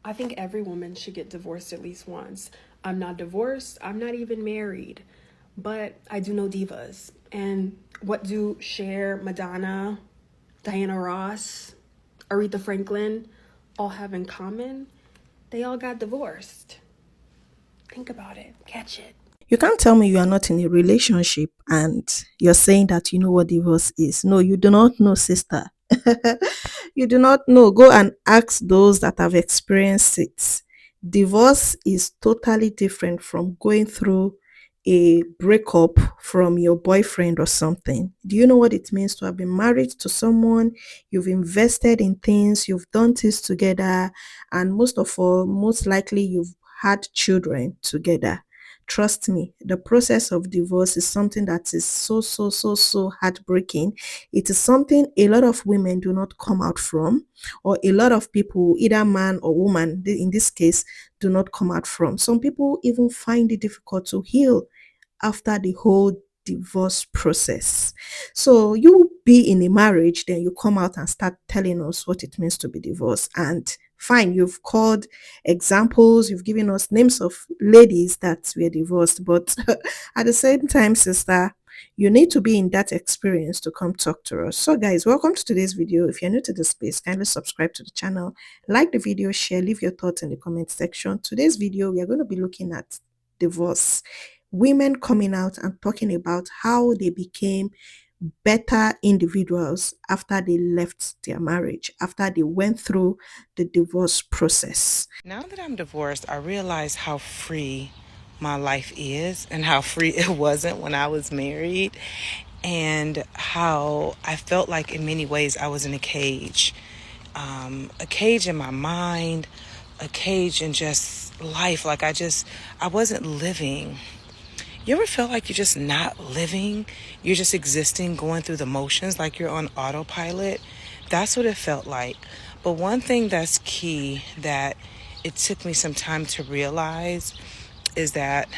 I think every woman should get divorced at least once. I'm not divorced, I'm not even married, but I do know divas. And what do Cher, Madonna, Diana Ross, Aretha Franklin all have in common? They all got divorced. Think about it, catch it. You can't tell me you are not in a relationship and you're saying that you know what divorce is. No, you do not know, sister. You do not know. Go and ask those that have experienced it. Divorce is totally different from going through a breakup from your boyfriend or something. Do you know what it means to have been married to someone? You've invested in things, you've done things together, and most of all, most likely you've had children together. Trust me, the process of divorce is something that is so heartbreaking. It is something a lot of women do not come out from, or a lot of people, either man or woman, in this case, do not come out from. Some people even find it difficult to heal after the whole divorce process. So you be in a marriage, then you come out and start telling us what it means to be divorced. And fine, you've called examples, you've given us names of ladies that were divorced, but at the same time, sister, you need to be in that experience to come talk to us. So guys, welcome to today's video. If you're new to this space, kindly subscribe to the channel, like the video, share, leave your thoughts in the comment section. Today's video, we are going to be looking at divorce, women coming out and talking about how they became better individuals after they left their marriage, after they went through the divorce process. Now that I'm divorced, I realize how free my life is and how free it wasn't when I was married, and how I felt like in many ways I was in a cage in my mind, a cage in just life. Like I wasn't living. You ever feel like you're just not living? You're just existing, going through the motions, like you're on autopilot? That's what it felt like. But one thing that's key that it took me some time to realize is that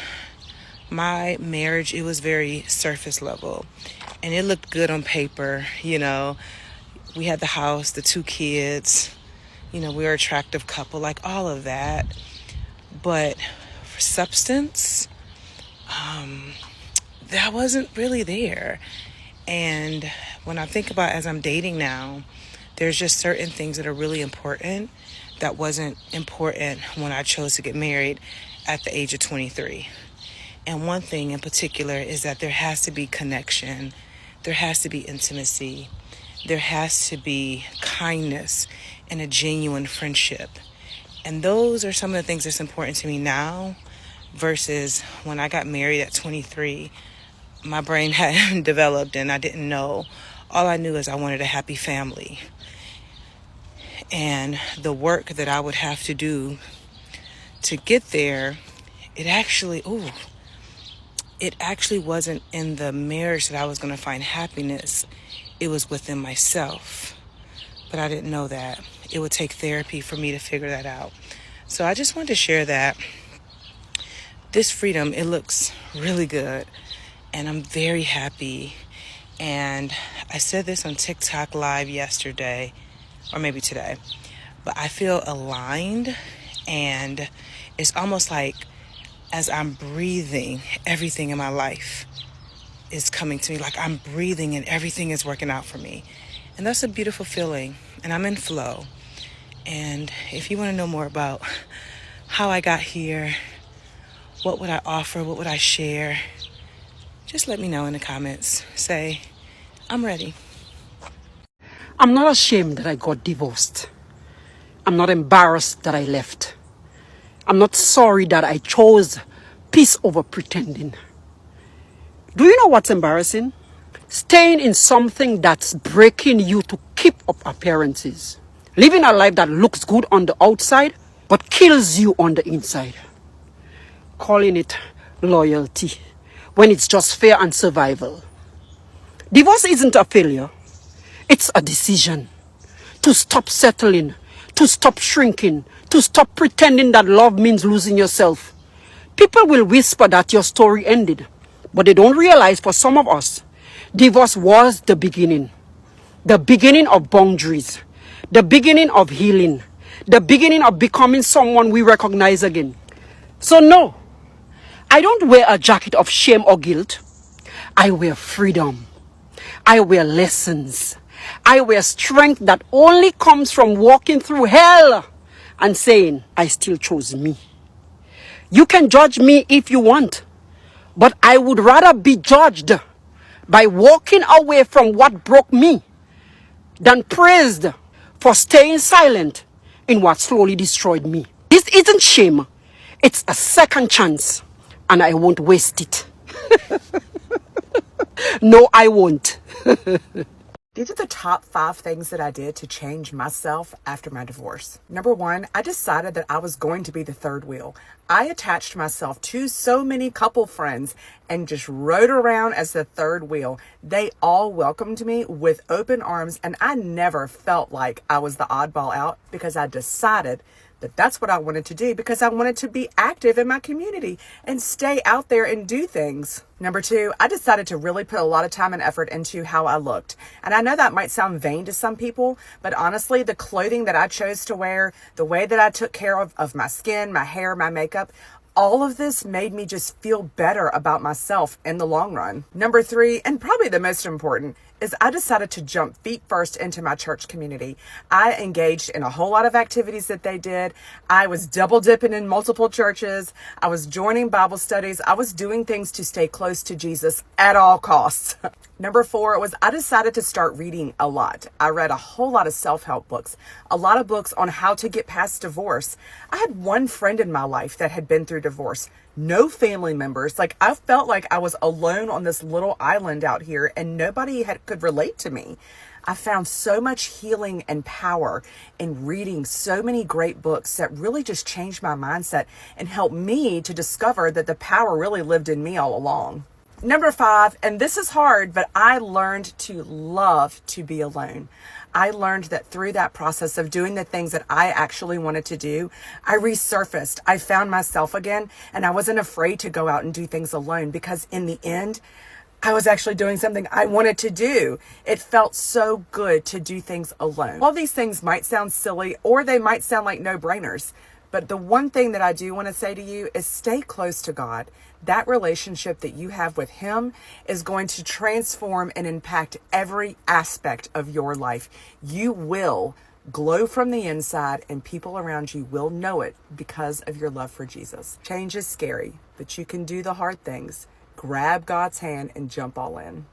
my marriage, it was very surface level. And it looked good on paper, you know. We had the house, the 2 kids, you know, we were an attractive couple, like all of that. But for substance, that wasn't really there. And when I think about as I'm dating now, there's just certain things that are really important that wasn't important when I chose to get married at the age of 23. And one thing in particular is that there has to be connection, there has to be intimacy, there has to be kindness and a genuine friendship. And those are some of the things that's important to me now versus when I got married at 23. My brain hadn't developed and I didn't know. All I knew is I wanted a happy family. And the work that I would have to do to get there, it actually wasn't in the marriage that I was going to find happiness. It was within myself. But I didn't know that. It would take therapy for me to figure that out. So I just wanted to share that this freedom, it looks really good. And I'm very happy. And I said this on TikTok live yesterday, or maybe today, but I feel aligned, and it's almost like as I'm breathing, everything in my life is coming to me. Like I'm breathing and everything is working out for me. And that's a beautiful feeling, and I'm in flow. And if you want to know more about how I got here, what would I offer, what would I share, just let me know in the comments. Say, I'm ready. I'm not ashamed that I got divorced. I'm not embarrassed that I left. I'm not sorry that I chose peace over pretending. Do you know what's embarrassing? Staying in something that's breaking you to keep up appearances. Living a life that looks good on the outside, but kills you on the inside. Calling it loyalty, when it's just fear and survival. Divorce isn't a failure. It's a decision to stop settling, to stop shrinking, to stop pretending that love means losing yourself. People will whisper that your story ended, but they don't realize for some of us, divorce was the beginning of boundaries, the beginning of healing, the beginning of becoming someone we recognize again. So no, I don't wear a jacket of shame or guilt. I wear freedom. I wear lessons. I wear strength that only comes from walking through hell and saying, I still chose me. You can judge me if you want, but I would rather be judged by walking away from what broke me than praised for staying silent in what slowly destroyed me. This isn't shame. It's a second chance, and I won't waste it. No, I won't. These are the top 5 things that I did to change myself after my divorce. Number 1, I decided that I was going to be the third wheel. I attached myself to so many couple friends and just rode around as the third wheel. They all welcomed me with open arms, and I never felt like I was the oddball out because I decided that that's what I wanted to do, because I wanted to be active in my community and stay out there and do things. Number 2, I decided to really put a lot of time and effort into how I looked. And I know that might sound vain to some people, but honestly, the clothing that I chose to wear, the way that I took care of my skin, my hair, my makeup, all of this made me just feel better about myself in the long run. Number 3, and probably the most important, is I decided to jump feet first into my church community. I engaged in a whole lot of activities that they did. I was double dipping in multiple churches. I was joining Bible studies. I was doing things to stay close to Jesus at all costs. Number 4 was I decided to start reading a lot. I read a whole lot of self-help books, a lot of books on how to get past divorce. I had one friend in my life that had been through divorce. No family members. Like, I felt like I was alone on this little island out here and nobody could relate to me. I found so much healing and power in reading so many great books that really just changed my mindset and helped me to discover that the power really lived in me all along. Number 5, and this is hard, but I learned to love to be alone. I learned that through that process of doing the things that I actually wanted to do, I resurfaced. I found myself again, and I wasn't afraid to go out and do things alone, because in the end, I was actually doing something I wanted to do. It felt so good to do things alone. All these things might sound silly, or they might sound like no-brainers. But the one thing that I do want to say to you is stay close to God. That relationship that you have with Him is going to transform and impact every aspect of your life. You will glow from the inside, and people around you will know it because of your love for Jesus. Change is scary, but you can do the hard things. Grab God's hand and jump all in.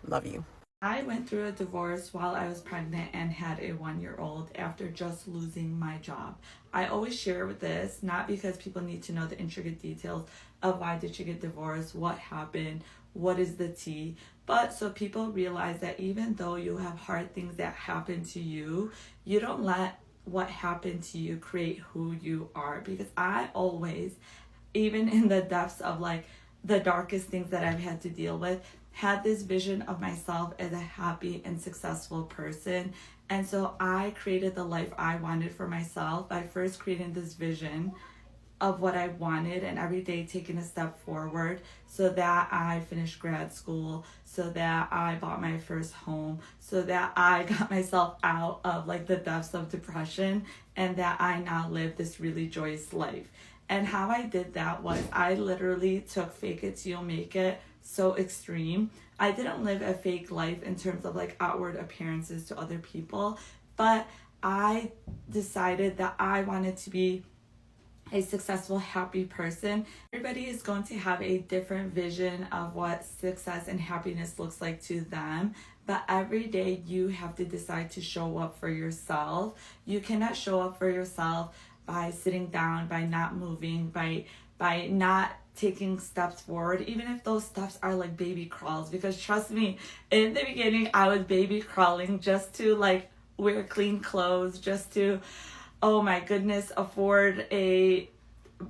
Love you. I went through a divorce while I was pregnant and had a 1-year-old after just losing my job. I always share with this, not because people need to know the intricate details of why did you get divorced, what happened, what is the tea, but so people realize that even though you have hard things that happen to you, you don't let what happened to you create who you are. Because I always, even in the depths of like the darkest things that I've had to deal with, had this vision of myself as a happy and successful person. And so I created the life I wanted for myself by first creating this vision of what I wanted, and every day taking a step forward so that I finished grad school, so that I bought my first home, so that I got myself out of like the depths of depression, and that I now live this really joyous life. And how I did that was I literally took fake it till you make it so extreme. I didn't live a fake life in terms of like outward appearances to other people, but I decided that I wanted to be a successful, happy person. Everybody is going to have a different vision of what success and happiness looks like to them, but every day you have to decide to show up for yourself. You cannot show up for yourself by sitting down, by not moving, by not taking steps forward, even if those steps are like baby crawls. Because trust me, in the beginning I was baby crawling just to like wear clean clothes, just to, oh my goodness, afford a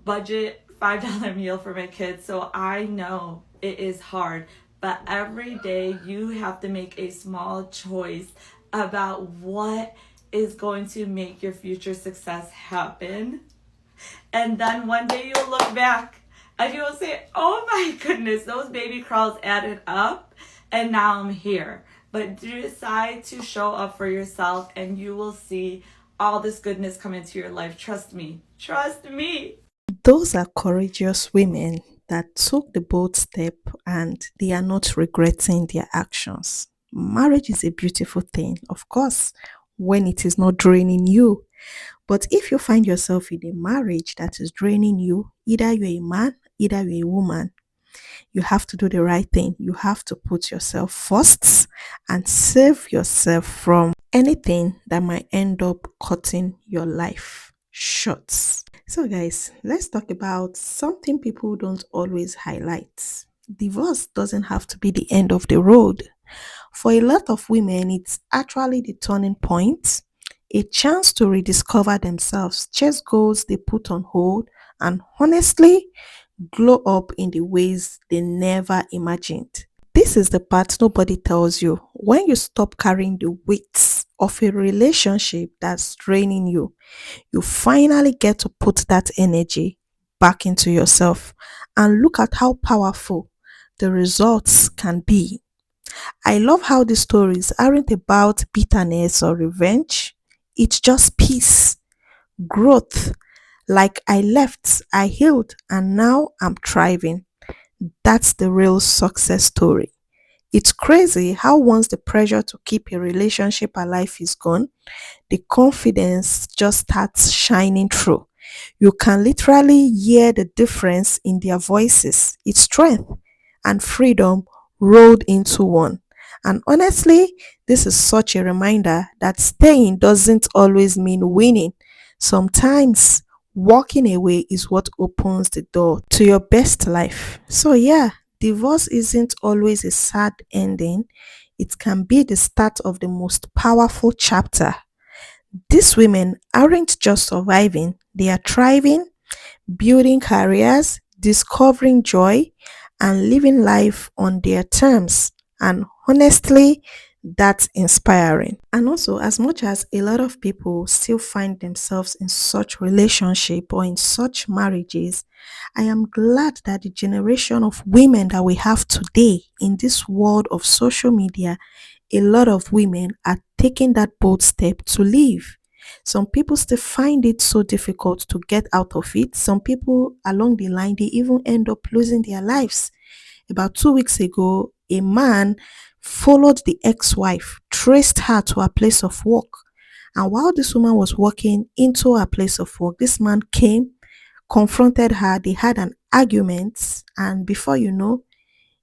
budget $5 meal for my kids. So I know it is hard, but every day you have to make a small choice about what is going to make your future success happen. And then one day you'll look back and you'll say, oh my goodness, those baby crawls added up and now I'm here. But decide to show up for yourself and you will see all this goodness come into your life. Trust me. Trust me. Those are courageous women that took the bold step and they are not regretting their actions. Marriage is a beautiful thing, of course, when it is not draining you. But if you find yourself in a marriage that is draining you, either you're a man, either you're a woman, you have to do the right thing. You have to put yourself first and save yourself from anything that might end up cutting your life short. So, guys, let's talk about something people don't always highlight. Divorce doesn't have to be the end of the road. For a lot of women, it's actually the turning point, a chance to rediscover themselves, chase goals they put on hold, and honestly, glow up in the ways they never imagined. This is the part nobody tells you. When you stop carrying the weight of a relationship that's draining you, you finally get to put that energy back into yourself and look at how powerful the results can be. I love how the stories aren't about bitterness or revenge. It's just peace, growth. Like I left, I healed, and now I'm thriving. That's the real success story. It's crazy how once the pressure to keep a relationship alive is gone, the confidence just starts shining through. You can literally hear the difference in their voices. It's strength and freedom rolled into one. And honestly, this is such a reminder that staying doesn't always mean winning. Sometimes walking away is what opens the door to your best life. So, yeah, divorce isn't always a sad ending, it can be the start of the most powerful chapter. These women aren't just surviving, they are thriving, building careers, discovering joy, and living life on their terms. And honestly, that's inspiring. And also, as much as a lot of people still find themselves in such relationship or in such marriages, I am glad that the generation of women that we have today in this world of social media, a lot of women are taking that bold step to leave. Some people still find it so difficult to get out of it. Some people along the line, they even end up losing their lives. About 2 weeks ago, a man followed the ex-wife, traced her to her place of work. And while this woman was walking into her place of work, this man came, confronted her. They had an argument, and before you know,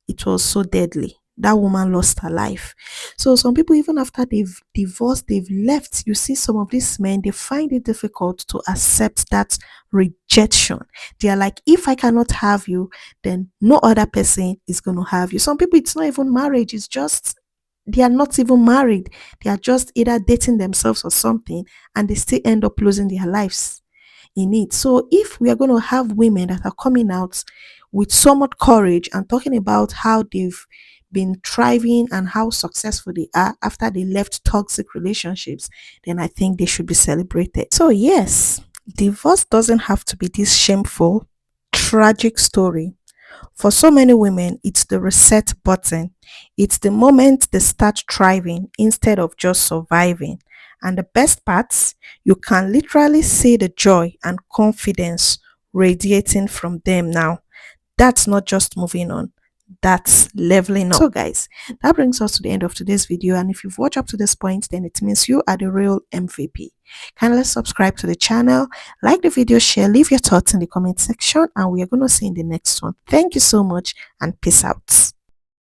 it was so deadly. That woman lost her life. So some people, even after they've divorced, they've left. You see, some of these men, they find it difficult to accept that rejection. They are like, if I cannot have you, then no other person is going to have you. Some people, it's not even marriage. It's just they are not even married. They are just either dating themselves or something, and they still end up losing their lives in it. So if we are going to have women that are coming out with so much courage and talking about how they've been thriving and how successful they are after they left toxic relationships, then I think they should be celebrated. So yes, divorce doesn't have to be this shameful, tragic story. For so many women, it's the reset button. It's the moment they start thriving instead of just surviving. And the best parts, you can literally see the joy and confidence radiating from them now. That's not just moving on, that's leveling up. So guys, that brings us to the end of today's video, and if you've watched up to this point, then it means you are the real MVP. Kindly subscribe to the channel, like the video, share, leave your thoughts in the comment section, and we are going to see you in the next one. Thank you so much, and peace out.